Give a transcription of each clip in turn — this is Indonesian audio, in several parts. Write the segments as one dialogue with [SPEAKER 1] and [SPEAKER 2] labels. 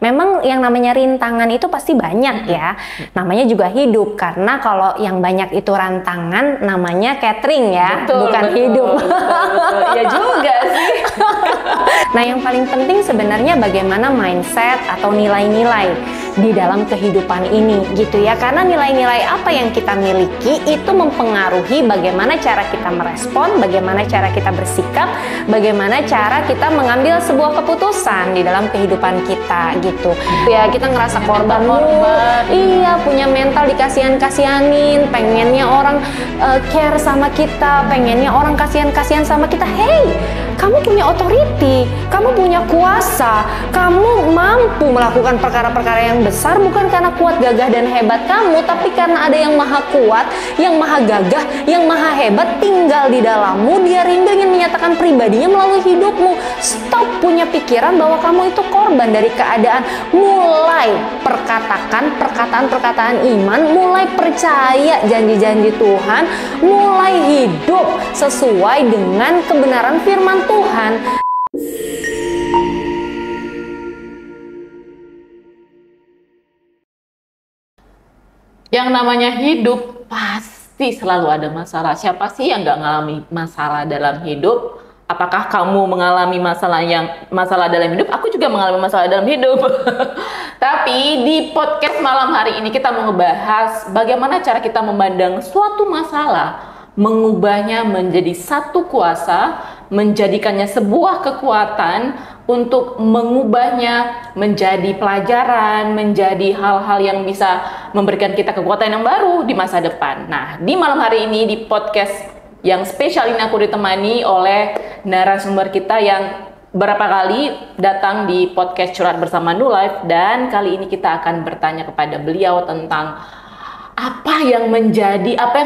[SPEAKER 1] Memang yang namanya rintangan itu pasti banyak ya. Namanya juga hidup, karena kalau yang banyak itu rantangan namanya catering ya, bukan hidup.
[SPEAKER 2] Betul. Ya juga sih.
[SPEAKER 1] Nah, yang paling penting sebenarnya bagaimana mindset atau nilai-nilai di dalam kehidupan ini gitu ya. Karena nilai-nilai apa yang kita miliki itu mempengaruhi bagaimana cara kita merespon, bagaimana cara kita bersikap, bagaimana cara kita mengambil sebuah keputusan di dalam kehidupan kita gitu. Ya, kita ngerasa korban. Iya, punya mental dikasihan-kasihanin, pengennya orang care sama kita, pengennya orang kasihan-kasihan sama kita. Hey, kamu punya authority, kamu punya kuasa, kamu mampu melakukan perkara-perkara yang besar bukan karena kuat, gagah, dan hebat kamu, tapi karena ada yang maha kuat, yang maha gagah, yang maha hebat tinggal di dalammu. Dia rindu ingin menyatakan pribadinya melalui hidupmu. Stop punya pikiran bahwa kamu itu korban dari keadaan. Mulai perkataan-perkataan iman, mulai percaya janji-janji Tuhan, mulai hidup sesuai dengan kebenaran firman Tuhan.
[SPEAKER 2] Yang namanya hidup pasti selalu ada masalah. Siapa sih yang nggak mengalami masalah dalam hidup? Apakah kamu mengalami masalah dalam hidup? Aku juga mengalami masalah dalam hidup. Tapi di podcast malam hari ini kita mau ngebahas bagaimana cara kita memandang suatu masalah, mengubahnya menjadi satu kuasa, menjadikannya sebuah kekuatan untuk mengubahnya menjadi pelajaran, menjadi hal-hal yang bisa memberikan kita kekuatan yang baru di masa depan. Nah, di malam hari ini di podcast yang spesial ini aku ditemani oleh narasumber kita yang berapa kali datang di podcast Curhat Bersama New Life, dan kali ini kita akan bertanya kepada beliau tentang apa yang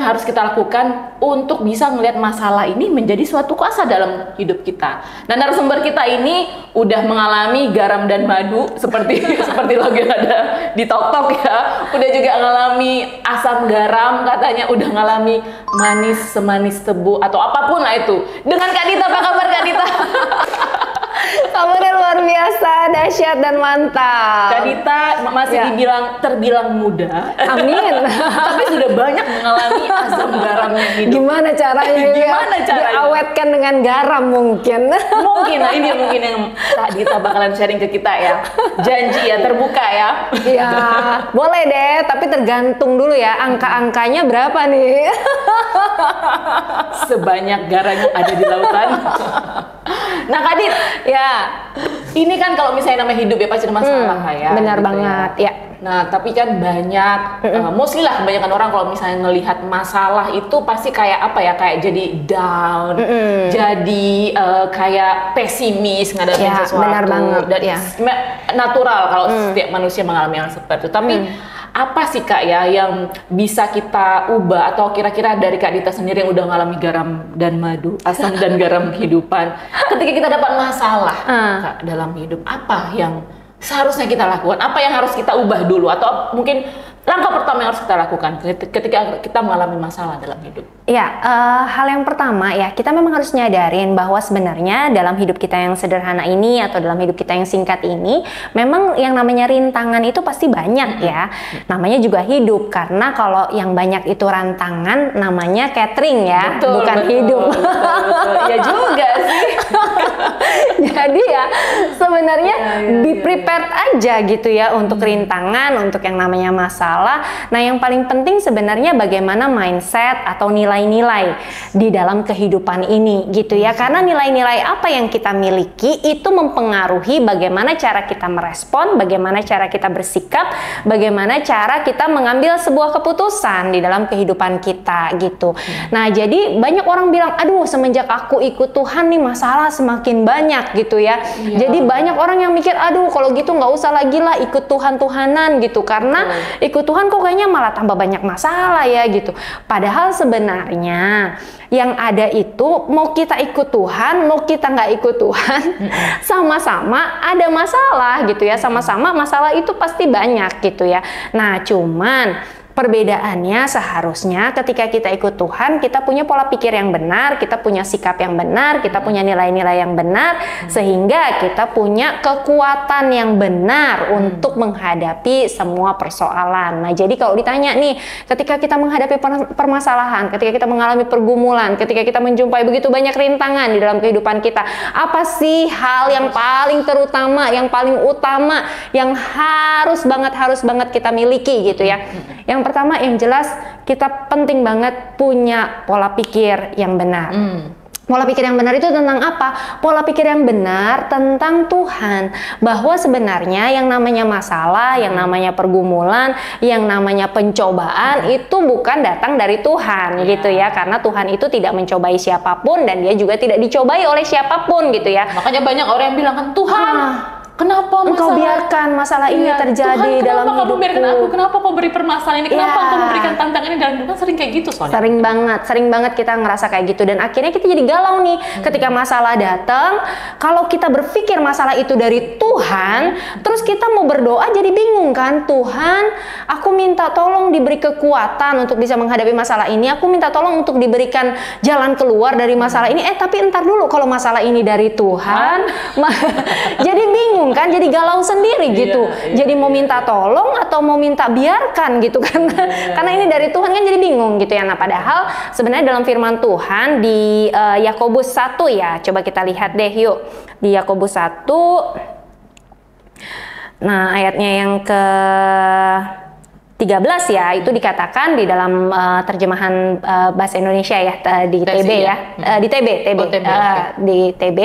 [SPEAKER 2] harus kita lakukan untuk bisa melihat masalah ini menjadi suatu kuasa dalam hidup kita. Dan narasumber kita ini udah mengalami garam dan madu seperti lagu yang ada di TokTok ya. Udah juga mengalami asam garam, katanya udah mengalami manis semanis tebu atau apapun lah itu. Dengan Kak Dita, apa kabar Kak Dita?
[SPEAKER 1] Kabarnya luar biasa, dahsyat dan mantap.
[SPEAKER 2] Kak Dita masih terbilang muda.
[SPEAKER 1] Amin.
[SPEAKER 2] Tapi sudah banyak mengalami asam garamnya hidup.
[SPEAKER 1] Gimana caranya? Diawetkan dengan garam mungkin.
[SPEAKER 2] Mungkin, nah ini mungkin yang Kak Dita bakalan sharing ke kita ya. Janji ya, terbuka ya.
[SPEAKER 1] Iya, boleh deh, tapi tergantung dulu ya, angka-angkanya berapa nih?
[SPEAKER 2] Sebanyak garam yang ada di lautan. Nah Kak Dit, ya ini kan kalau misalnya namanya hidup ya pasti ada masalah ya.
[SPEAKER 1] Benar
[SPEAKER 2] gitu
[SPEAKER 1] banget ya.
[SPEAKER 2] Nah tapi kan banyak, mostly lah kebanyakan orang kalau misalnya ngelihat masalah itu pasti kayak apa ya, kayak jadi down, jadi kayak pesimis ngadepin sesuatu.
[SPEAKER 1] Benar banget.
[SPEAKER 2] Dan natural kalau setiap manusia mengalami hal seperti itu. Tapi apa sih Kak ya yang bisa kita ubah, atau kira-kira dari Kak Dita sendiri yang udah ngalami garam dan madu, asam dan garam kehidupan, ketika kita dapat masalah Kak dalam hidup, apa yang seharusnya kita lakukan? Apa yang harus kita ubah dulu? Atau mungkin langkah pertama yang harus kita lakukan ketika kita mengalami masalah dalam hidup?
[SPEAKER 1] Ya, hal yang pertama ya, kita memang harus nyadarin bahwa sebenarnya dalam hidup kita yang sederhana ini atau dalam hidup kita yang singkat ini, memang yang namanya rintangan itu pasti banyak ya. Namanya juga hidup, karena kalau yang banyak itu rantangan namanya catering ya, bukan hidup.
[SPEAKER 2] Betul. Ya juga sih.
[SPEAKER 1] Jadi ya sebenarnya be prepared aja gitu ya untuk rintangan, untuk yang namanya masalah. Nah, yang paling penting sebenarnya bagaimana mindset atau nilai-nilai di dalam kehidupan ini gitu ya. Karena nilai-nilai apa yang kita miliki itu mempengaruhi bagaimana cara kita merespon, bagaimana cara kita bersikap, bagaimana cara kita mengambil sebuah keputusan di dalam kehidupan kita gitu. Nah, jadi banyak orang bilang, aduh semenjak aku ikut Tuhan nih masalah semakin banyak gitu ya. Jadi banyak orang yang mikir, aduh kalau gitu nggak usah lagi lah ikut Tuhan-Tuhanan gitu, karena ikut Tuhan kok kayaknya malah tambah banyak masalah ya gitu. Padahal sebenarnya yang ada itu mau kita ikut Tuhan, mau kita nggak ikut Tuhan, sama-sama ada masalah gitu ya, sama-sama masalah itu pasti banyak gitu ya. Nah, cuman Perbedaannya seharusnya ketika kita ikut Tuhan, kita punya pola pikir yang benar, kita punya sikap yang benar, kita punya nilai-nilai yang benar, sehingga kita punya kekuatan yang benar untuk menghadapi semua persoalan. Nah, jadi kalau ditanya nih, ketika kita menghadapi permasalahan, ketika kita mengalami pergumulan, ketika kita menjumpai begitu banyak rintangan di dalam kehidupan kita, apa sih hal yang paling terutama, yang paling utama, yang harus banget kita miliki gitu ya? Yang pertama, yang jelas kita penting banget punya pola pikir yang benar. Pola pikir yang benar itu tentang apa? Pola pikir yang benar tentang Tuhan. Bahwa sebenarnya yang namanya masalah, yang namanya pergumulan, yang namanya pencobaan itu bukan datang dari Tuhan gitu ya. Karena Tuhan itu tidak mencobai siapapun dan dia juga tidak dicobai oleh siapapun gitu ya.
[SPEAKER 2] Makanya banyak orang yang bilang kan, Tuhan, kenapa
[SPEAKER 1] engkau biarkan masalah ini terjadi
[SPEAKER 2] Tuhan,
[SPEAKER 1] dalam hidupku?
[SPEAKER 2] Kenapa kau beri permasalahan ini? Kenapa kau memberikan tantangan ini dalam hidup? Sering kayak gitu soalnya.
[SPEAKER 1] Sering banget kita ngerasa kayak gitu, dan akhirnya kita jadi galau nih ketika masalah datang. Kalau kita berpikir masalah itu dari Tuhan, terus kita mau berdoa jadi bingung kan? Tuhan, aku minta tolong diberi kekuatan untuk bisa menghadapi masalah ini. Aku minta tolong untuk diberikan jalan keluar dari masalah ini. Tapi entar dulu, kalau masalah ini dari Tuhan, jadi bingung kan, jadi galau sendiri gitu. Jadi mau minta tolong atau mau minta biarkan gitu kan. Karena ini dari Tuhan kan, jadi bingung gitu ya. Nah, padahal sebenarnya dalam firman Tuhan di Yakobus 1 ya. Coba kita lihat deh yuk. Di Yakobus 1. Nah, ayatnya yang ke 13 ya, itu dikatakan di dalam terjemahan bahasa Indonesia ya, di TB ya, di TB, di TB,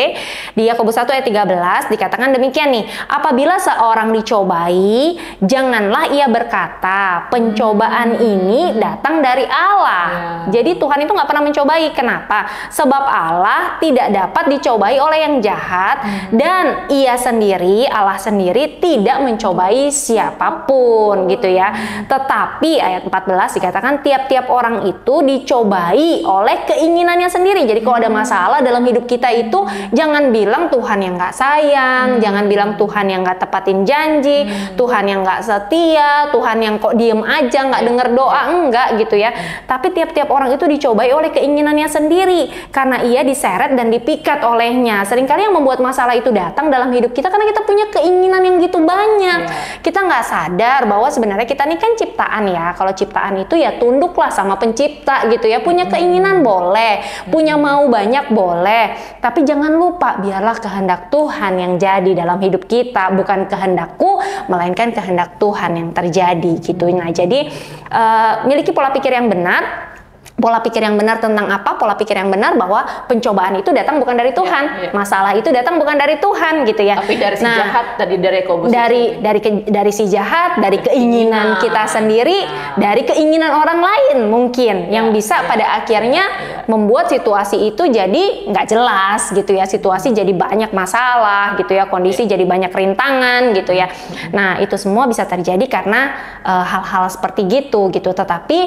[SPEAKER 1] di Yakobus 1 ayat 13 dikatakan demikian nih, apabila seorang dicobai, janganlah ia berkata, pencobaan ini datang dari Allah. Jadi Tuhan itu nggak pernah mencobai. Kenapa? Sebab Allah tidak dapat dicobai oleh yang jahat, dan Allah sendiri tidak mencobai siapapun gitu ya. Tetapi ayat 14 dikatakan tiap-tiap orang itu dicobai oleh keinginannya sendiri. Jadi kalau ada masalah dalam hidup kita itu, jangan bilang Tuhan yang nggak sayang, jangan bilang Tuhan yang nggak tepatin janji, Tuhan yang nggak setia, Tuhan yang kok diem aja nggak denger doa, enggak gitu ya. Tapi tiap-tiap orang itu dicobai oleh keinginannya sendiri, karena ia diseret dan dipikat olehnya. Seringkali yang membuat masalah itu datang dalam hidup kita karena kita punya keinginan yang gitu banyak. Kita nggak sadar bahwa sebenarnya kita ini kan ciptaan ya. Kalau ciptaan itu ya tunduklah sama pencipta gitu ya. Punya keinginan boleh, punya mau banyak boleh, tapi jangan lupa biarlah kehendak Tuhan yang jadi dalam hidup kita, bukan kehendakku melainkan kehendak Tuhan yang terjadi gitu. Nah, jadi miliki pola pikir yang benar. Pola pikir yang benar tentang apa? Pola pikir yang benar bahwa pencobaan itu datang bukan dari Tuhan, masalah itu datang bukan dari Tuhan gitu ya.
[SPEAKER 2] Tapi dari si jahat tadi,
[SPEAKER 1] dari si jahat, dari keinginan kita sendiri, dari keinginan orang lain mungkin yang bisa pada akhirnya membuat situasi itu jadi nggak jelas gitu ya. Situasi jadi banyak masalah gitu ya, kondisi jadi banyak rintangan gitu ya. Nah, itu semua bisa terjadi karena hal-hal seperti gitu. Tetapi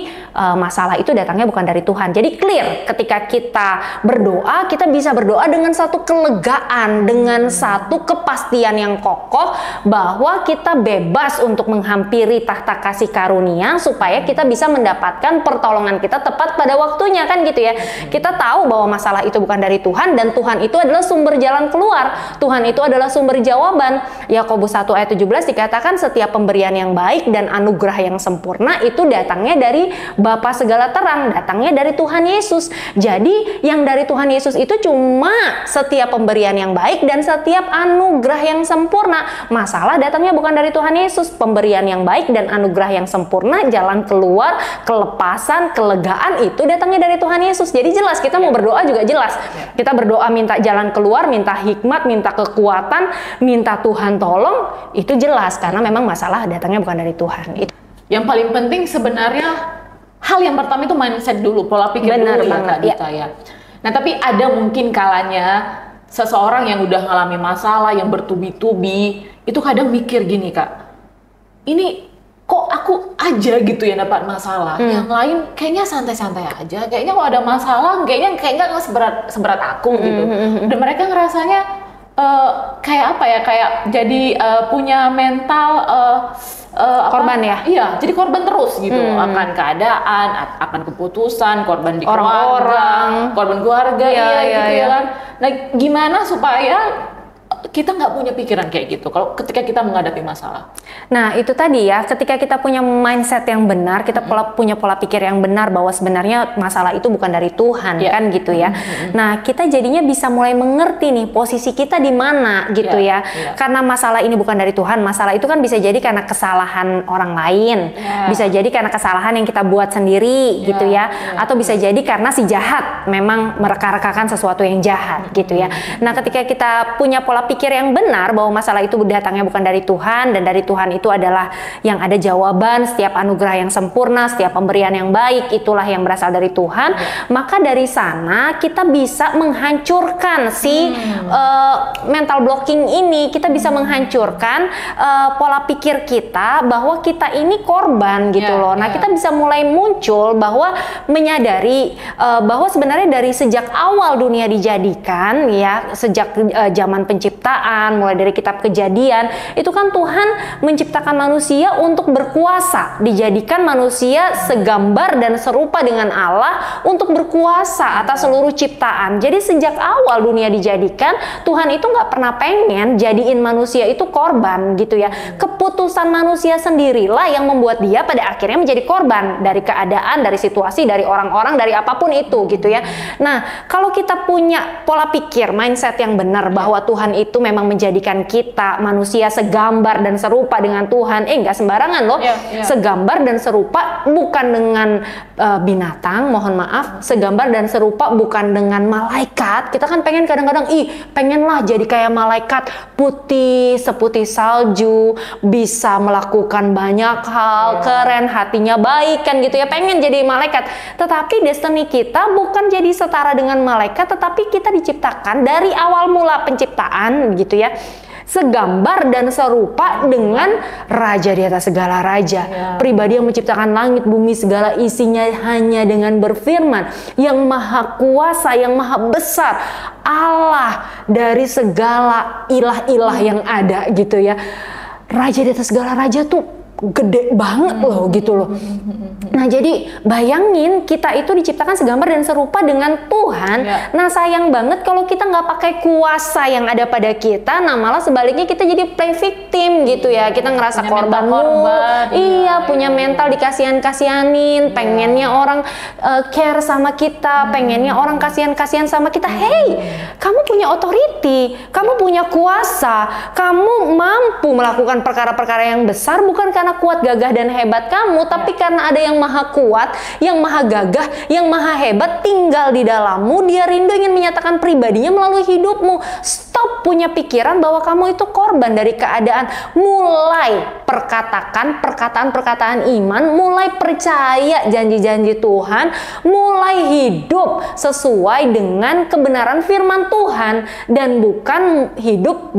[SPEAKER 1] masalah itu datangnya bukan dari Tuhan. Jadi clear, ketika kita berdoa, kita bisa berdoa dengan satu kelegaan, dengan satu kepastian yang kokoh bahwa kita bebas untuk menghampiri tahta kasih karunia supaya kita bisa mendapatkan pertolongan kita tepat pada waktunya kan gitu ya. Kita tahu bahwa masalah itu bukan dari Tuhan, dan Tuhan itu adalah sumber jalan keluar. Tuhan itu adalah sumber jawaban. Yakobus 1 ayat 17 dikatakan setiap pemberian yang baik dan anugerah yang sempurna itu datangnya dari Bapa segala terang, datangnya dari Tuhan Yesus. Jadi yang dari Tuhan Yesus itu cuma setiap pemberian yang baik dan setiap anugerah yang sempurna. Masalah datangnya bukan dari Tuhan Yesus. Pemberian yang baik dan anugerah yang sempurna, jalan keluar, kelepasan, kelegaan itu datangnya dari Tuhan Yesus. Jadi jelas, kita mau berdoa juga jelas. Kita berdoa minta jalan keluar, minta hikmat, minta kekuatan, minta Tuhan tolong, itu jelas karena memang masalah datangnya bukan dari Tuhan.
[SPEAKER 2] Yang paling penting sebenarnya hal yang pertama itu mindset dulu, pola pikir dulu ya Kak Dita ya. Nah, tapi ada mungkin kalanya seseorang yang udah ngalami masalah yang bertubi-tubi itu kadang mikir gini Kak, ini kok aku aja gitu ya dapat masalah, yang lain kayaknya santai-santai aja, kayaknya kalau ada masalah kayaknya nggak seberat aku gitu. Dan mereka ngerasanya kayak apa ya, kayak jadi punya mental
[SPEAKER 1] korban ya?
[SPEAKER 2] Iya, jadi korban terus gitu, akan keadaan, akan keputusan, korban di
[SPEAKER 1] Orang-orang,
[SPEAKER 2] korban keluarga, gitu ya kan. Nah, gimana supaya kita nggak punya pikiran kayak gitu kalau ketika kita menghadapi masalah?
[SPEAKER 1] Nah, itu tadi ya, ketika kita punya mindset yang benar, kita punya pola pikir yang benar bahwa sebenarnya masalah itu bukan dari Tuhan, kan gitu ya. Nah, kita jadinya bisa mulai mengerti nih posisi kita di mana gitu ya. Karena masalah ini bukan dari Tuhan, masalah itu kan bisa jadi karena kesalahan orang lain, bisa jadi karena kesalahan yang kita buat sendiri gitu ya, atau bisa jadi karena si jahat memang mereka-rekakan sesuatu yang jahat gitu ya. Nah, ketika kita punya pola pikir yang benar bahwa masalah itu datangnya bukan dari Tuhan, dan dari Tuhan itu adalah yang ada jawaban, setiap anugerah yang sempurna, setiap pemberian yang baik itulah yang berasal dari Tuhan, maka dari sana kita bisa menghancurkan si mental blocking ini, kita bisa menghancurkan pola pikir kita bahwa kita ini korban gitu loh. Nah, kita bisa mulai muncul bahwa menyadari bahwa sebenarnya dari sejak awal dunia dijadikan ya, sejak zaman penciptaan, mulai dari kitab Kejadian, itu kan Tuhan menciptakan manusia untuk berkuasa, dijadikan manusia segambar dan serupa dengan Allah untuk berkuasa atas seluruh ciptaan. Jadi sejak awal dunia dijadikan, Tuhan itu nggak pernah pengen jadiin manusia itu korban gitu ya. Keputusan manusia sendirilah yang membuat dia pada akhirnya menjadi korban dari keadaan, dari situasi, dari orang-orang, dari apapun itu gitu ya. Nah, kalau kita punya pola pikir, mindset yang benar bahwa Tuhan itu memang menjadikan kita manusia segambar dan serupa dengan Tuhan, nggak sembarangan loh, segambar dan serupa bukan dengan binatang, mohon maaf, segambar dan serupa bukan dengan malaikat. Kita kan pengen kadang-kadang, pengenlah jadi kayak malaikat, putih seputih salju, bisa melakukan banyak hal, keren, hatinya baik kan gitu ya, pengen jadi malaikat. Tetapi destiny kita bukan jadi setara dengan malaikat, tetapi kita diciptakan dari awal mula penciptaan gitu ya, segambar dan serupa dengan Raja di atas segala raja, pribadi yang menciptakan langit, bumi, segala isinya hanya dengan berfirman, yang maha kuasa, yang maha besar, Allah dari segala ilah-ilah yang ada gitu ya. Raja di atas segala raja tuh gede banget loh gitu loh. Nah, jadi bayangin kita itu diciptakan segambar dan serupa dengan Tuhan. Nah, sayang banget kalau kita nggak pakai kuasa yang ada pada kita. Nah, malah sebaliknya kita jadi play victim gitu ya. Kita ngerasa korban. Punya mental dikasihan-kasihanin, pengennya orang care sama kita, pengennya orang kasihan-kasihan sama kita. Hey, kamu punya authority, kamu punya kuasa, kamu mampu melakukan perkara-perkara yang besar bukan karena kuat, gagah, dan hebat kamu, tapi karena ada yang maha kuat, yang maha gagah, yang maha hebat tinggal di dalammu. Dia rindu ingin menyatakan pribadinya melalui hidupmu. Stop punya pikiran bahwa kamu itu korban dari keadaan. Mulai perkataan-perkataan iman, mulai percaya janji-janji Tuhan, mulai hidup sesuai dengan kebenaran firman Tuhan, dan bukan hidup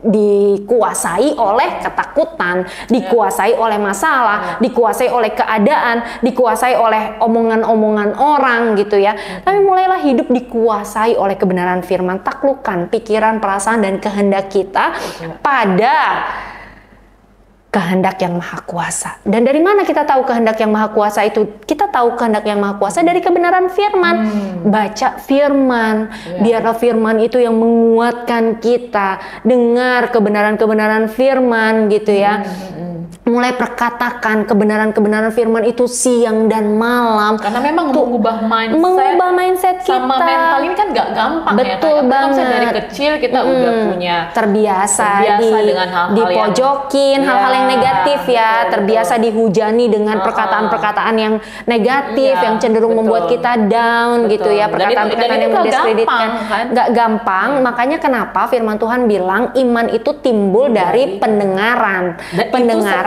[SPEAKER 1] dikuasai oleh ketakutan, dikuasai oleh masalah, dikuasai oleh keadaan, dikuasai oleh omongan-omongan orang gitu ya. Tapi mulailah hidup dikuasai oleh kebenaran firman. Taklukkan pikiran, perasaan, dan kehendak kita pada kehendak yang maha kuasa. Dan dari mana kita tahu kehendak yang maha kuasa itu? Kita tahu kehendak yang maha kuasa dari kebenaran firman. Baca firman, biarlah firman itu yang menguatkan kita. Dengar kebenaran-kebenaran firman gitu ya. Mulai perkatakan kebenaran-kebenaran firman itu siang dan malam.
[SPEAKER 2] Karena memang mengubah
[SPEAKER 1] mindset kita.
[SPEAKER 2] Sama mental ini kan gak gampang.
[SPEAKER 1] Betul banget.
[SPEAKER 2] Dari kecil kita udah punya
[SPEAKER 1] terbiasa
[SPEAKER 2] dengan hal-hal
[SPEAKER 1] dipojokin, hal-hal yang negatif ya, terbiasa dihujani dengan perkataan-perkataan yang negatif, yang cenderung membuat kita down gitu ya, perkataan-perkataan yang mendiskreditkan. Gak gampang, makanya kenapa firman Tuhan bilang iman itu timbul dari pendengaran.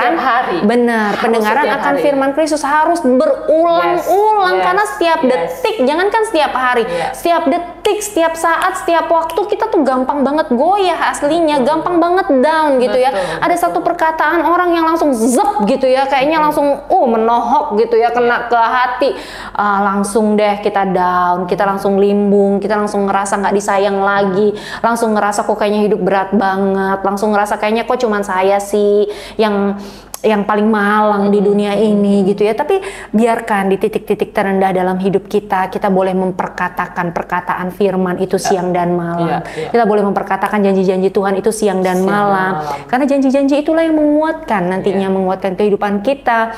[SPEAKER 1] pendengaran
[SPEAKER 2] setiap hari.
[SPEAKER 1] Benar,
[SPEAKER 2] Harus
[SPEAKER 1] pendengaran
[SPEAKER 2] setiap
[SPEAKER 1] akan
[SPEAKER 2] hari.
[SPEAKER 1] firman Kristus harus berulang-ulang
[SPEAKER 2] Yes.
[SPEAKER 1] karena setiap
[SPEAKER 2] Yes.
[SPEAKER 1] detik, jangankan setiap hari, setiap detik, setiap saat, setiap waktu kita tuh gampang banget goyah aslinya, gampang banget down gitu ya.
[SPEAKER 2] Betul,
[SPEAKER 1] Ada satu perkataan orang yang langsung zep gitu ya, kayaknya langsung menohok gitu ya, kena ke hati. Langsung deh kita down, kita langsung limbung, kita langsung ngerasa nggak disayang lagi, langsung ngerasa kok kayaknya hidup berat banget, langsung ngerasa kayaknya kok cuman saya sih yang paling malang di dunia ini gitu ya. Tapi biarkan di titik-titik terendah dalam hidup kita boleh memperkatakan perkataan firman itu siang dan malam. Kita boleh memperkatakan janji-janji Tuhan itu siang dan malam. Karena janji-janji itulah yang menguatkan nantinya, menguatkan kehidupan kita,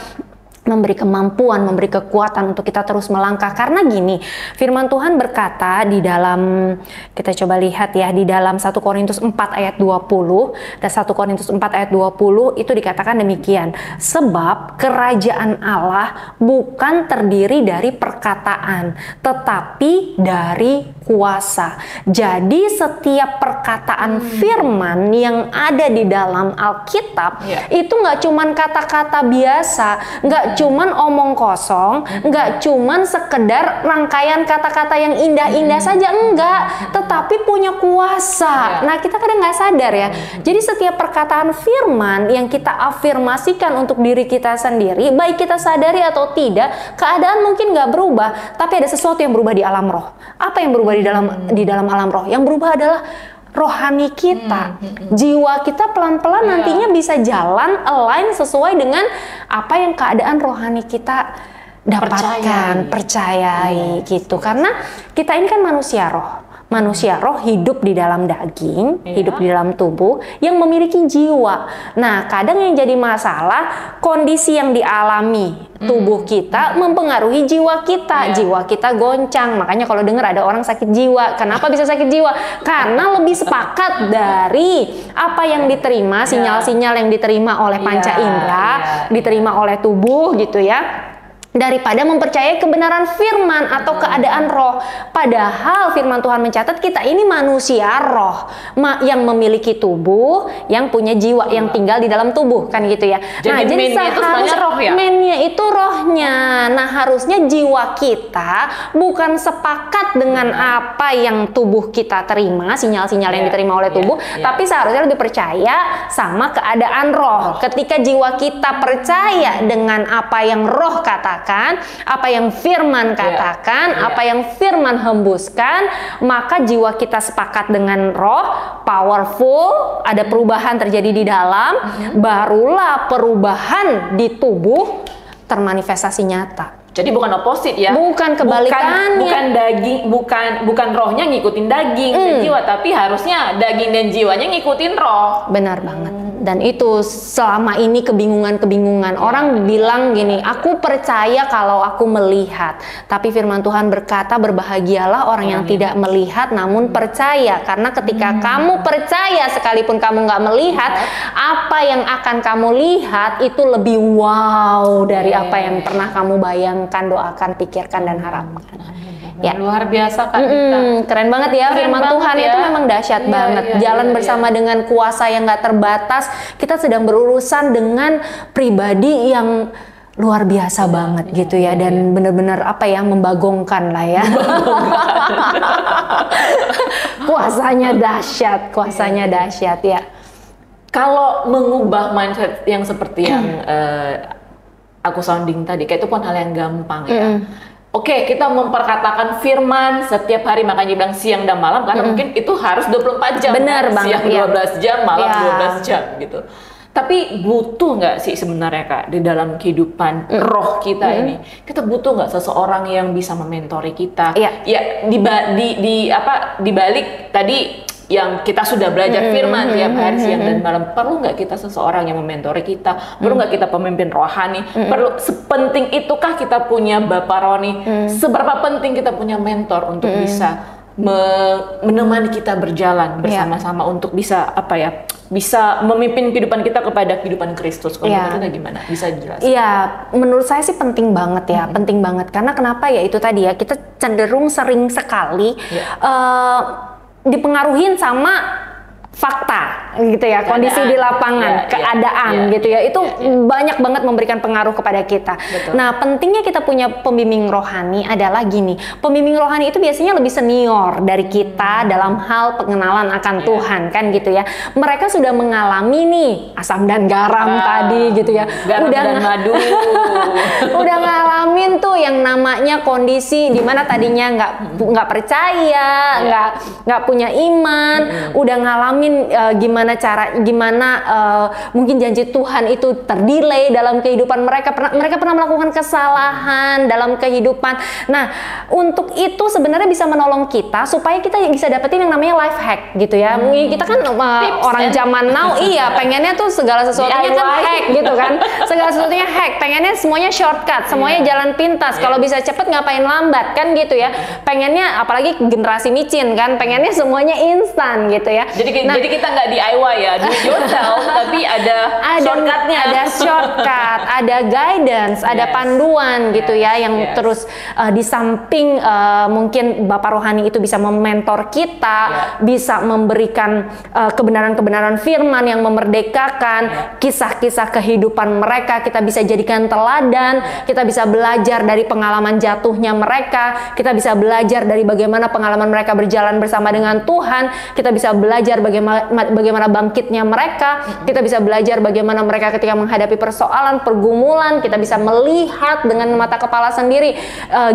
[SPEAKER 1] memberi kemampuan, memberi kekuatan untuk kita terus melangkah. Karena gini, firman Tuhan berkata di dalam, kita coba lihat ya, di dalam 1 Korintus 4 ayat 20, dan 1 Korintus 4 ayat 20 itu dikatakan demikian, sebab kerajaan Allah bukan terdiri dari perkataan, tetapi dari kuasa. Jadi setiap perkataan firman yang ada di dalam Alkitab itu nggak cuman kata-kata biasa, nggak cuman omong kosong, nggak cuman sekedar rangkaian kata-kata yang indah-indah saja, enggak, tetapi punya kuasa. Nah, kita kadang nggak sadar ya. Jadi setiap perkataan firman yang kita afirmasikan untuk diri kita sendiri, baik kita sadari atau tidak, keadaan mungkin nggak berubah, tapi ada sesuatu yang berubah di alam roh. Apa yang berubah di dalam alam roh? Yang berubah adalah rohani kita, jiwa kita pelan-pelan nantinya bisa jalan align sesuai dengan apa yang keadaan rohani kita dapatkan, percayai gitu. Karena kita ini kan manusia roh hidup di dalam daging, hidup di dalam tubuh yang memiliki jiwa. Nah, kadang yang jadi masalah kondisi yang dialami tubuh kita mempengaruhi jiwa kita. Jiwa kita goncang. Makanya kalau dengar ada orang sakit jiwa, kenapa bisa sakit jiwa? Karena lebih sepakat dari apa yang diterima, sinyal-sinyal yang diterima oleh panca indera, diterima oleh tubuh gitu ya, daripada mempercayai kebenaran firman atau keadaan roh. Padahal firman Tuhan mencatat kita ini manusia roh yang memiliki tubuh, yang punya jiwa, yang tinggal di dalam tubuh, kan gitu ya.
[SPEAKER 2] Jadi mainnya itu sebenarnya roh ya?
[SPEAKER 1] Mainnya itu rohnya. Nah, harusnya jiwa kita bukan sepakat dengan apa yang tubuh kita terima, sinyal-sinyal yang diterima oleh tubuh, tapi seharusnya lebih percaya sama keadaan roh. Ketika jiwa kita percaya dengan apa yang roh katakan, apa yang firman katakan, apa yang firman hembuskan, maka jiwa kita sepakat dengan roh, powerful, ada perubahan terjadi di dalam, barulah perubahan di tubuh termanifestasi nyata.
[SPEAKER 2] Jadi bukan oposit ya.
[SPEAKER 1] Bukan kebalikannya.
[SPEAKER 2] Bukan daging, bukan rohnya ngikutin daging dan jiwa, tapi harusnya daging dan jiwanya ngikutin roh.
[SPEAKER 1] Benar banget. Dan itu selama ini kebingungan-kebingungan. Orang bilang gini, aku percaya kalau aku melihat. Tapi firman Tuhan berkata, berbahagialah orang yang tidak melihat namun percaya. Karena ketika kamu percaya sekalipun kamu nggak melihat, apa yang akan kamu lihat itu lebih wow dari apa yang pernah kamu bayangkan, doakan, pikirkan, dan harapkan.
[SPEAKER 2] Ya. Luar biasa Kak Dita.
[SPEAKER 1] Keren banget ya, firman Tuhan itu memang dahsyat banget. Jalan bersama dengan kuasa yang gak terbatas. Kita sedang berurusan dengan pribadi yang luar biasa banget gitu ya, dan benar-benar apa ya, membagongkan lah ya. Kuasanya dahsyat ya.
[SPEAKER 2] Kalau mengubah mindset yang seperti yang aku sounding tadi, kayak itu pun hal yang gampang ya. Oke, kita memperkatakan firman setiap hari, makanya bilang siang dan malam, karena mungkin itu harus 24 jam.
[SPEAKER 1] Benar banget,
[SPEAKER 2] siang 12 jam, malam 12 jam gitu. Tapi butuh nggak sih sebenarnya Kak, di dalam kehidupan roh kita ini, kita butuh nggak seseorang yang bisa mementori kita? Ya, di balik tadi yang kita sudah belajar firman tiap hari siang dan malam, perlu nggak kita seseorang yang mementori kita? Perlu nggak kita pemimpin rohani? Perlu, sepenting itukah kita punya Bapak Roni? Seberapa penting kita punya mentor untuk bisa menemani kita berjalan bersama-sama untuk bisa bisa memimpin kehidupan kita kepada kehidupan Kristus. Kalau menurut gimana? Bisa dijelaskan?
[SPEAKER 1] Iya, menurut saya sih penting banget ya, penting banget. Karena kenapa ya, itu tadi ya, kita cenderung sering sekali dipengaruhin sama fakta. gitu ya, kondisi di lapangan, keadaan gitu ya, itu banyak banget memberikan pengaruh kepada kita.
[SPEAKER 2] Betul.
[SPEAKER 1] Nah, pentingnya kita punya pembimbing rohani adalah gini, pembimbing rohani itu biasanya lebih senior dari kita dalam hal pengenalan akan Tuhan kan gitu ya. Mereka sudah mengalami nih asam dan garam tadi gitu ya,
[SPEAKER 2] garam dan madu.
[SPEAKER 1] Udah ngalamin tuh yang namanya kondisi di mana tadinya nggak percaya, nggak punya iman, udah ngalamin gimana mungkin janji Tuhan itu terdelay dalam kehidupan mereka. Mereka pernah melakukan kesalahan dalam kehidupan. Nah, untuk itu sebenarnya bisa menolong kita supaya kita bisa dapetin yang namanya life hack gitu ya. Kita kan orang zaman now, pengennya tuh segala sesuatunya kan hack gitu kan. Segala sesuatunya hack, pengennya semuanya shortcut, semuanya jalan pintas. Kalau bisa cepet ngapain lambat kan gitu ya. Pengennya, apalagi generasi micin kan, pengennya semuanya instan gitu ya.
[SPEAKER 2] Jadi kita nggak DIY ya, do it yourself, tapi ada shortcutnya.
[SPEAKER 1] Ada shortcut, ada guidance, ada panduan gitu ya, yang terus di samping mungkin Bapak Rohani itu bisa mementor kita, bisa memberikan kebenaran-kebenaran firman yang memerdekakan, kisah-kisah kehidupan mereka kita bisa jadikan teladan, kita bisa belajar dari pengalaman jatuhnya mereka, kita bisa belajar dari bagaimana pengalaman mereka berjalan bersama dengan Tuhan, kita bisa belajar bagaimana bangkitnya mereka, kita bisa belajar bagaimana mereka ketika menghadapi persoalan, pergumulan, kita bisa melihat dengan mata kepala sendiri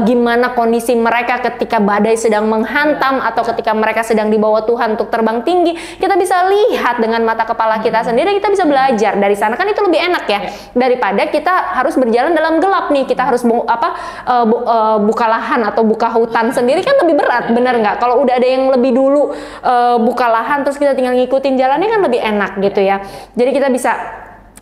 [SPEAKER 1] gimana kondisi mereka ketika badai sedang menghantam atau ketika mereka sedang dibawa Tuhan untuk terbang tinggi. Kita bisa lihat dengan mata kepala kita sendiri, kita bisa belajar dari sana, kan itu lebih enak ya daripada kita harus berjalan dalam gelap nih, kita harus buka lahan atau buka hutan sendiri, kan lebih berat, bener nggak? Kalau udah ada yang lebih dulu buka lahan terus kita tinggal ngikutin jalannya kan lebih enak gitu ya. Jadi kita bisa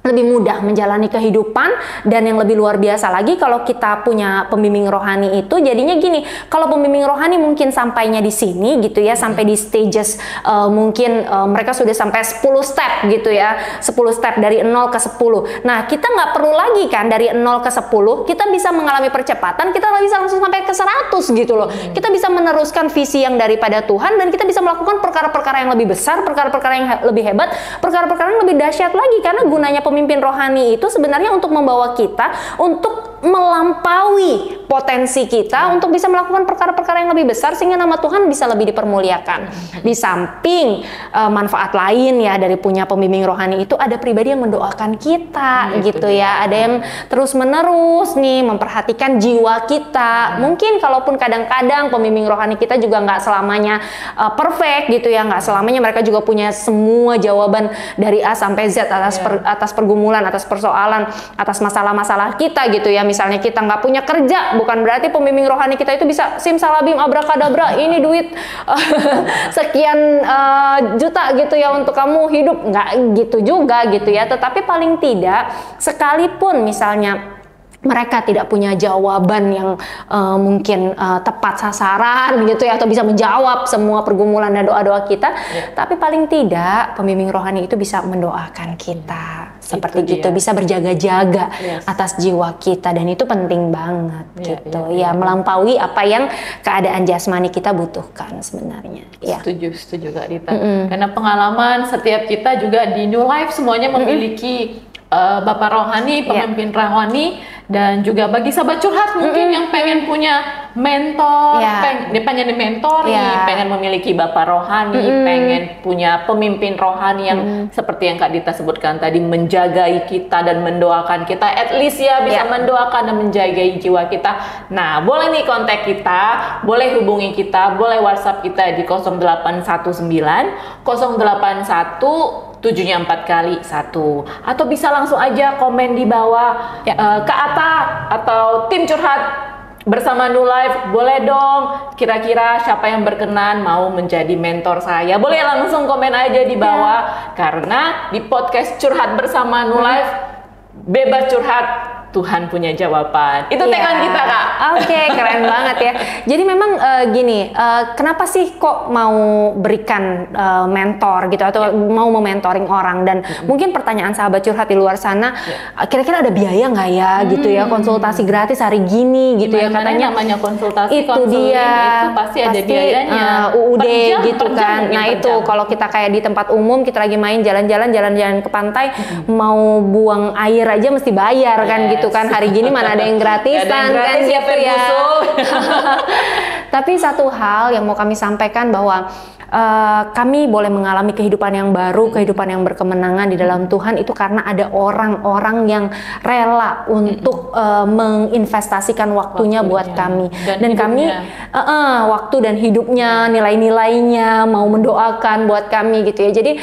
[SPEAKER 1] lebih mudah menjalani kehidupan, dan yang lebih luar biasa lagi kalau kita punya pembimbing rohani itu jadinya gini, kalau pembimbing rohani mungkin sampainya di sini gitu ya, sampai di stages mungkin mereka sudah sampai 10 step gitu ya, 10 step dari 0 ke 10. Nah, kita nggak perlu lagi kan dari 0 ke 10, kita bisa mengalami percepatan, kita bisa langsung sampai ke 100 gitu loh. Kita bisa meneruskan visi yang daripada Tuhan, dan kita bisa melakukan perkara-perkara yang lebih besar, perkara-perkara yang lebih hebat, perkara-perkara yang lebih dahsyat lagi, karena gunanya pemimpin rohani itu sebenarnya untuk membawa kita untuk melampaui potensi kita untuk bisa melakukan perkara-perkara yang lebih besar sehingga nama Tuhan bisa lebih dipermuliakan. Di samping manfaat lain ya dari punya pembimbing rohani itu, ada pribadi yang mendoakan kita gitu ya. Ada yang terus-menerus nih memperhatikan jiwa kita. Mungkin kalaupun kadang-kadang pembimbing rohani kita juga nggak selamanya perfect gitu ya, nggak selamanya mereka juga punya semua jawaban dari A sampai Z atas pergumulan, atas persoalan, atas masalah-masalah kita gitu ya. Misalnya kita nggak punya kerja, bukan berarti pembimbing rohani kita itu bisa simsalabim abrakadabra, ini duit sekian juta gitu ya untuk kamu hidup, nggak gitu juga gitu ya. Tetapi paling tidak, sekalipun misalnya mereka tidak punya jawaban yang mungkin tepat sasaran gitu ya, atau bisa menjawab semua pergumulan dan doa-doa kita, tapi paling tidak pembimbing rohani itu bisa mendoakan kita seperti gitu, bisa berjaga-jaga atas jiwa kita, dan itu penting banget gitu ya, melampaui apa yang keadaan jasmani kita butuhkan sebenarnya.
[SPEAKER 2] Setuju Kak Dita. Karena pengalaman setiap kita juga di New Life semuanya memiliki Bapak rohani, pemimpin rohani, dan juga bagi sahabat curhat mungkin yang pengen punya mentor, pengen dimentori, pengen memiliki Bapak rohani, pengen punya pemimpin rohani yang seperti yang Kak Dita sebutkan tadi, menjagai kita dan mendoakan kita, at least ya bisa mendoakan dan menjagai jiwa kita. Nah, boleh nih kontak kita, boleh hubungi kita, boleh WhatsApp kita di 0819 081 7-nya 4 kali 1, atau bisa langsung aja komen di bawah ke Ata atau tim curhat bersama New Life, boleh dong kira-kira siapa yang berkenan mau menjadi mentor saya, boleh langsung komen aja di bawah. Karena di podcast curhat bersama New Life, bebas curhat, Tuhan punya jawaban. Itu
[SPEAKER 1] Iya.
[SPEAKER 2] tagline kita, Kak.
[SPEAKER 1] Oke, keren banget ya. Jadi memang gini, kenapa sih kok mau berikan mentor gitu atau mau mementoring orang, dan mungkin pertanyaan sahabat curhat di luar sana, kira-kira ada biaya nggak ya gitu ya, konsultasi gratis hari gini gitu ya,
[SPEAKER 2] Gimana
[SPEAKER 1] katanya
[SPEAKER 2] namanya konsultasi
[SPEAKER 1] itu
[SPEAKER 2] konseling
[SPEAKER 1] dia
[SPEAKER 2] itu pasti ada biayanya.
[SPEAKER 1] UUD
[SPEAKER 2] Per jam,
[SPEAKER 1] gitu
[SPEAKER 2] per jam
[SPEAKER 1] kan.
[SPEAKER 2] mungkin
[SPEAKER 1] Nah
[SPEAKER 2] per
[SPEAKER 1] itu
[SPEAKER 2] jam.
[SPEAKER 1] kalau kita kayak di tempat umum, kita lagi main jalan-jalan ke pantai, mau buang air aja mesti bayar kan
[SPEAKER 2] Yes.
[SPEAKER 1] gitu kan. Hari gini mana ada yang gratisan
[SPEAKER 2] Nggak ada yang
[SPEAKER 1] kan
[SPEAKER 2] gratis ya,
[SPEAKER 1] gitu ya.
[SPEAKER 2] Ferguson.
[SPEAKER 1] Tapi satu hal yang mau kami sampaikan bahwa kami boleh mengalami kehidupan yang baru, kehidupan yang berkemenangan di dalam Tuhan itu karena ada orang-orang yang rela untuk menginvestasikan waktunya buat kami, dan kami waktu dan hidupnya, nilai-nilainya, mau mendoakan buat kami gitu ya. Jadi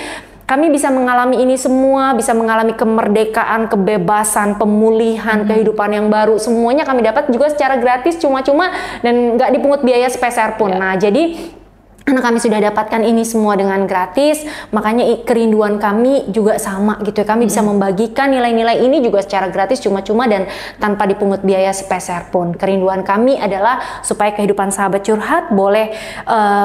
[SPEAKER 1] kami bisa mengalami ini semua, bisa mengalami kemerdekaan, kebebasan, pemulihan, kehidupan yang baru. Semuanya kami dapat juga secara gratis, cuma-cuma, dan nggak dipungut biaya sepeser pun. Nah, jadi karena kami sudah dapatkan ini semua dengan gratis, makanya kerinduan kami juga sama gitu ya. Kami bisa membagikan nilai-nilai ini juga secara gratis, cuma-cuma, dan tanpa dipungut biaya sepeser pun. Kerinduan kami adalah supaya kehidupan sahabat curhat boleh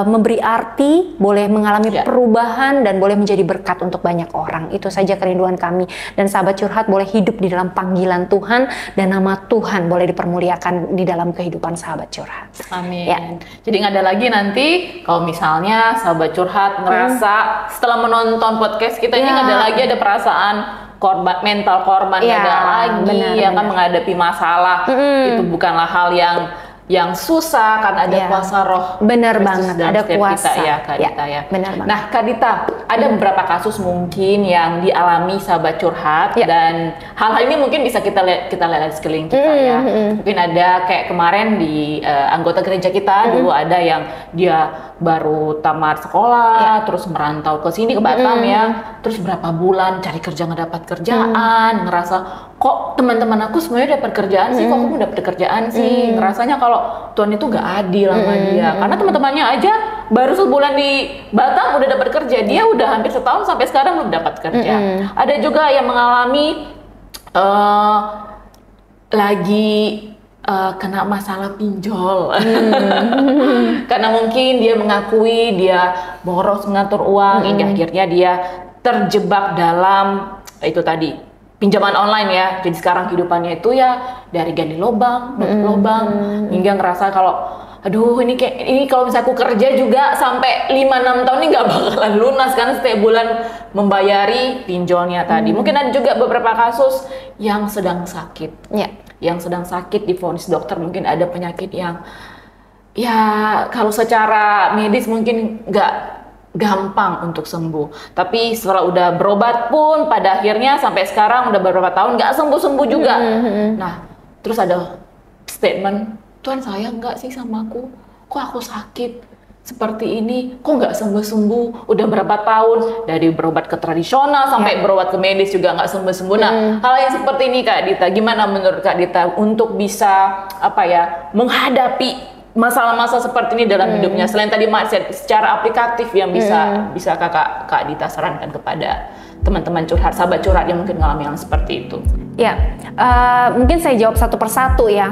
[SPEAKER 1] memberi arti, boleh mengalami perubahan, dan boleh menjadi berkat untuk banyak orang. Itu saja kerinduan kami. Dan sahabat curhat boleh hidup di dalam panggilan Tuhan, dan nama Tuhan boleh dipermuliakan di dalam kehidupan sahabat curhat.
[SPEAKER 2] Amin.
[SPEAKER 1] Ya.
[SPEAKER 2] Jadi nggak ada lagi nanti kalau misalnya sahabat curhat ngerasa setelah menonton podcast kita ini nggak ada lagi ada perasaan korban, mental korban, nggak ada lagi kan menghadapi masalah. Itu bukanlah hal yang susah, karena ada kuasa roh.
[SPEAKER 1] Benar banget, ada kuasa.
[SPEAKER 2] Kita, ya, Kak Dita ya.
[SPEAKER 1] Benar banget.
[SPEAKER 2] Nah, Kak Dita, ada beberapa kasus mungkin yang dialami sahabat curhat, dan hal-hal ini mungkin bisa kita lihat di sekeliling kita ya. Mungkin ada kayak kemarin di anggota gereja kita dulu ada yang dia baru tamat sekolah, terus merantau ke sini ke Batam ya, terus berapa bulan cari kerja nggak dapat kerjaan, ngerasa kok teman-teman aku semuanya dapat kerjaan sih, kok aku dapat kerjaan sih, ngerasanya kalau Tuhan itu nggak adil sama dia, karena teman-temannya aja baru sebulan di Batam udah dapat kerja, dia udah hampir setahun sampai sekarang belum dapat kerja. Ada juga yang mengalami lagi kena masalah pinjol, karena mungkin dia mengakui dia boros mengatur uang, hingga akhirnya dia terjebak dalam itu tadi pinjaman online ya. Jadi sekarang kehidupannya itu ya dari gali lubang, lubang, hingga ngerasa kalau aduh ini kalau misalnya aku kerja juga sampai 5-6 tahun ini nggak bakalan lunas karena setiap bulan membayari pinjolnya tadi. Mungkin ada juga beberapa kasus yang sedang sakit. Yang sedang sakit divonis dokter mungkin ada penyakit yang ya kalau secara medis mungkin nggak gampang untuk sembuh, tapi setelah udah berobat pun pada akhirnya sampai sekarang udah beberapa tahun nggak sembuh-sembuh juga. Nah, terus ada statement, Tuhan sayang nggak sih sama aku? Kok aku sakit seperti ini, kok nggak sembuh-sembuh? Udah berapa tahun dari berobat ke tradisional sampai berobat ke medis juga nggak sembuh-sembuh. Nah, hal yang seperti ini Kak Dita, gimana menurut Kak Dita untuk bisa menghadapi masalah-masalah seperti ini dalam hidupnya, selain tadi mindset secara aplikatif yang bisa Kak Dita sarankan kepada teman-teman curhat, sahabat curhat yang mungkin mengalami yang seperti itu?
[SPEAKER 1] Ya, mungkin saya jawab satu persatu ya.